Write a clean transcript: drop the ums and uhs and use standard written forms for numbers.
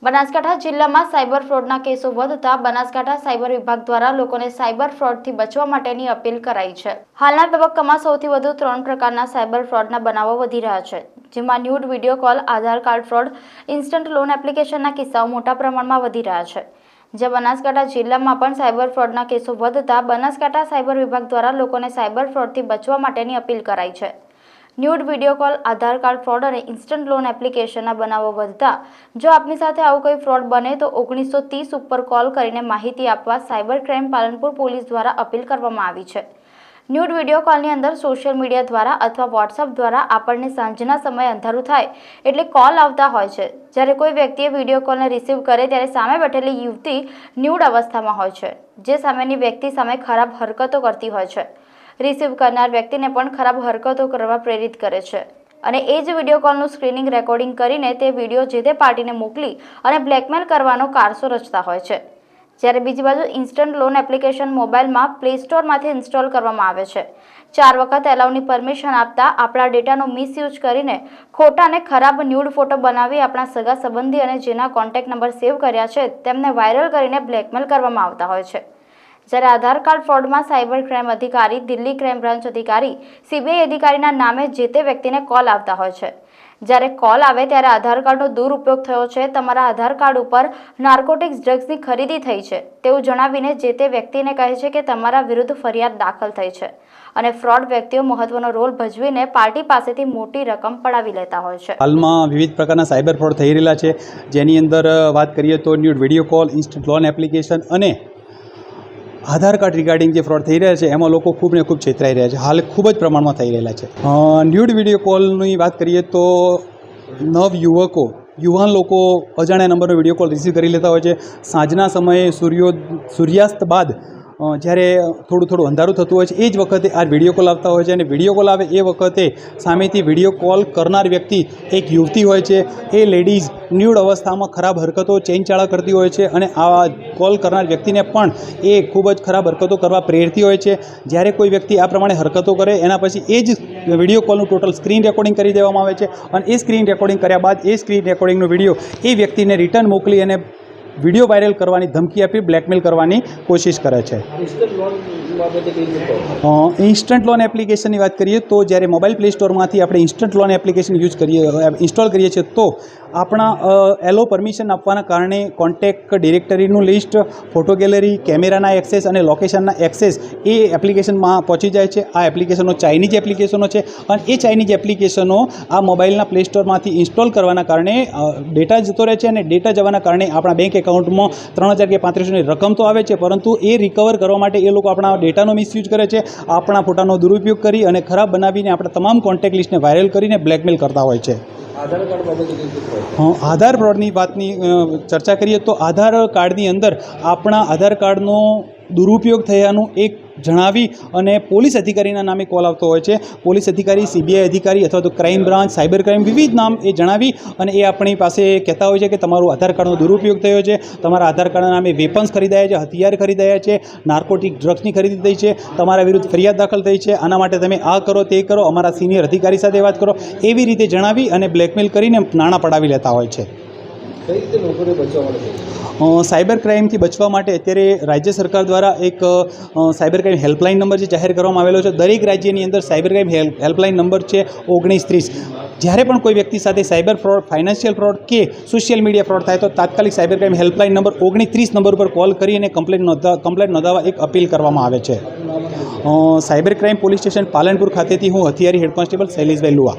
બનાસકાંઠા જિલ્લામાં સાયબર ફ્રોડના કેસો વધતા બનાસકાંઠા સાયબર વિભાગ દ્વારા લોકોને સાયબર ફ્રોડથી બચવા માટેની અપીલ કરાઈ છે। હાલના તબક્કામાં સૌથી વધુ 3 પ્રકારના સાયબર ફ્રોડના બનાવો વધી રહ્યા છે, જેમાં ન્યૂડ વિડીયો કોલ, આધાર કાર્ડ ફ્રોડ, ઇન્સ્ટન્ટ લોન એપ્લિકેશનના કિસ્સાઓ મોટા પ્રમાણમાં વધી રહ્યા છે। જે બનાસકાંઠા જિલ્લામાં પણ સાયબર ફ્રોડના કેસો વધતા બનાસકાંઠા સાયબર વિભાગ દ્વારા લોકોને સાયબર ફ્રોડથી બચવા માટેની અપીલ કરાઈ છે। ન્યૂડ વિડીયો કોલ, આધાર કાર્ડ ફ્રોડ અને ઇન્સ્ટન્ટ લોન એપ્લિકેશનના બનાવો વધતા જો આપની સાથે આવું કોઈ ફ્રોડ બને તો 1930 ઉપર કોલ કરીને માહિતી આપવા સાયબર ક્રાઇમ પાલનપુર પોલીસ દ્વારા અપીલ કરવામાં આવી છે। ન્યૂડ વિડીયો કોલની અંદર સોશિયલ મીડિયા દ્વારા અથવા વોટ્સઅપ દ્વારા આપણને સાંજના સમયે અંધારું થાય એટલે કોલ આવતા હોય છે। જ્યારે કોઈ વ્યક્તિએ વિડીયો કોલને રિસીવ કરે ત્યારે સામે બેઠેલી યુવતી ન્યૂડ અવસ્થામાં હોય છે, જે સામેની વ્યક્તિ સામે ખરાબ હરકતો કરતી હોય છે। રિસીવ કરનાર વ્યક્તિને પણ ખરાબ હરકતો કરવા પ્રેરિત કરે છે અને એ જ વિડીયો કોલનું સ્ક્રીનિંગ રેકોર્ડિંગ કરીને તે વિડીયો જે તે પાર્ટીને મોકલી અને બ્લેકમેલ કરવાનો કારસો રચતા હોય છે। જ્યારે બીજી બાજુ ઇન્સ્ટન્ટ લોન એપ્લિકેશન મોબાઈલમાં પ્લે સ્ટોરમાંથી ઇન્સ્ટોલ કરવામાં આવે છે। 4 વખત એલાઉની પરમિશન આપતા આપણા ડેટાનો મિસયુઝ કરીને ખોટા અને ખરાબ ન્યૂડ ફોટો બનાવી આપણા સગા સંબંધી અને જેના કોન્ટેક્ટ નંબર સેવ કર્યા છે તેમને વાયરલ કરીને બ્લેકમેલ કરવામાં આવતા હોય છે। જ્યારે આધાર કાર્ડ ફ્રોડમાં સાયબર ક્રાઇમ અધિકારી, દિલ્હી ક્રાઇમ બ્રાન્ચ અધિકારી, સીબીઆઈ અધિકારીના નામે જે તે વ્યક્તિને કોલ આવતા હોય છે। જ્યારે કોલ આવે ત્યારે આધાર કાર્ડનો દુરુપયોગ થયો છે, તમારા આધાર કાર્ડ ઉપર નાર્કોટિક્સ ડ્રગ્સની ખરીદી થઈ છે તેવું જણાવીને જે તે વ્યક્તિને કહે છે કે તમારા વિરુદ્ધ ફરિયાદ દાખલ થઈ છે અને ફ્રોડ વ્યક્તિઓ મહત્વનો રોલ ભજવીને પાર્ટી પાસેથી મોટી રકમ પડાવી લેતા હોય છે। હાલમાં વિવિધ પ્રકારના સાયબર ફ્રોડ થઈ રહેલા છે, જેની અંદર વાત કરીએ તો nude video call, instant loan application અને આધાર કાર્ડ રિગાર્ડિંગ જે ફ્રોડ થઈ રહ્યા છે એમાં લોકો ખૂબ ને ખૂબ છેતરાઈ રહ્યા છે। હાલ ખૂબ જ પ્રમાણમાં થઈ રહેલા છે। ન્યૂડ વિડીયો કોલની વાત કરીએ તો યુવાન લોકો અજાણ્યા નંબરનો વિડીયો કોલ રિસીવ કરી લેતા હોય છે। સાંજના સમયે સૂર્યાસ્ત બાદ જ્યારે થોડું અંધારું થતું હોય છે એ જ વખતે આ વિડીયો કોલ આવતા હોય છે અને વિડીયો કોલ આવે એ વખતે સામેથી વિડીયો કોલ કરનાર વ્યક્તિ એક યુવતી હોય છે। એ લેડીઝ ન્યૂડ અવસ્થામાં ખરાબ હરકતો ચેનચાળા કરતી હોય છે અને આ કોલ કરનાર વ્યક્તિને પણ એ ખૂબ જ ખરાબ હરકતો કરવા પ્રેરતી હોય છે। જ્યારે કોઈ વ્યક્તિ આ પ્રમાણે હરકતો કરે એના પછી એ જ વિડીયો કોલનું ટોટલ સ્ક્રીન રેકોર્ડિંગ કરી દેવામાં આવે છે અને એ સ્ક્રીન રેકોર્ડિંગ કર્યા બાદ એ સ્ક્રીન રેકોર્ડિંગનો વિડીયો એ વ્યક્તિને રિટર્ન મોકલી અને વિડીયો વાયરલ કરવાની ધમકી આપી બ્લેકમેલ કરવાની કોશિશ કરે છે। ઇન્સ્ટન્ટ લોન એપ્લિકેશનની વાત કરીએ તો જ્યારે મોબાઈલ પ્લે સ્ટોરમાંથી આપણે ઇન્સ્ટન્ટ લોન એપ્લિકેશન ઇન્સ્ટોલ કરીએ છીએ તો આપણા એલો પરમિશન આપવાના કારણે કોન્ટેક્ટ ડિરેક્ટરીનું લિસ્ટ, ફોટો ગેલેરી, કેમેરાના એક્સેસ અને લોકેશનના એક્સેસ એ એપ્લિકેશનમાં પહોંચી જાય છે। આ એપ્લિકેશનો ચાઇનીઝ એપ્લિકેશનો છે અને એ ચાઇનીઝ એપ્લિકેશનો આ મોબાઈલના પ્લે સ્ટોરમાંથી ઇન્સ્ટોલ કરવાના કારણે ડેટા જતો રહે છે અને ડેટા જવાના કારણે આપણા બેંક એકાઉન્ટમાં 3000 કે 3500ની રકમ તો આવે છે, પરંતુ એ રિકવર કરવા માટે એ લોકો આપણા ડેટાનો મિસયુઝ કરે છે, આપણા ફોટાનો દુરુપયોગ કરી અને ખરાબ બનાવીને આપણા તમામ કોન્ટેક્ટ લિસ્ટને વાયરલ કરીને બ્લેકમેલ કરતા હોય છે। આધાર ફ્રોડની વાતની ચર્ચા કરીએ તો આધાર કાર્ડની અંદર આપણા આધાર કાર્ડનો દુરુપયોગ થયાનું એક જણાવી અને પોલીસ અધિકારીના નામે કોલ આવતો હોય છે। પોલીસ અધિકારી, સીબીઆઈ અધિકારી અથવા તો ક્રાઇમ બ્રાન્ચ, સાયબર ક્રાઇમ વિવિધ નામ એ જણાવી અને એ આપણી પાસે કહેતા હોય છે કે તમારું આધાર કાર્ડનો દુરુપયોગ થયો છે, તમારા આધાર કાર્ડના નામે વેપન્સ ખરીદાયા છે, હથિયાર ખરીદાયા છે, નાર્કોટિક ડ્રગ્સની ખરીદી થઈ છે, તમારા વિરુદ્ધ ફરિયાદ દાખલ થઈ છે, આના માટે તમે આ કરો તે કરો, અમારા સિનિયર અધિકારી સાથે વાત કરો, એવી રીતે જણાવી અને બ્લેકમેલ કરીને નાણાં પડાવી લેતા હોય છે। કઈ રીતે લોકોને બચવા મળે? સાયબર ક્રાઇમથી બચવા માટે અત્યારે રાજ્ય સરકાર દ્વારા એક સાયબર ક્રાઇમ હેલ્પલાઇન નંબર જે જાહેર કરવામાં આવેલો છે। દરેક રાજ્યની અંદર સાયબર ક્રાઇમ હેલ્પલાઇન નંબર છે 1930। જ્યારે પણ કોઈ વ્યક્તિ સાથે સાયબર ફ્રોડ, ફાઇનાન્શિયલ ફ્રોડ કે સોશિયલ મીડિયા ફ્રોડ થાય તો તાત્કાલિક cyber crime helpline number 1930 number પર કોલ કરી અને કમ્પ્લેન્ટ નોંધાવવા એક અપીલ કરવામાં આવે છે। Cyber crime police station Palanpur ખાતેથી હું હથિયારી હેડ કોન્સ્ટેબલ શૈલેષભાઈ લુવા।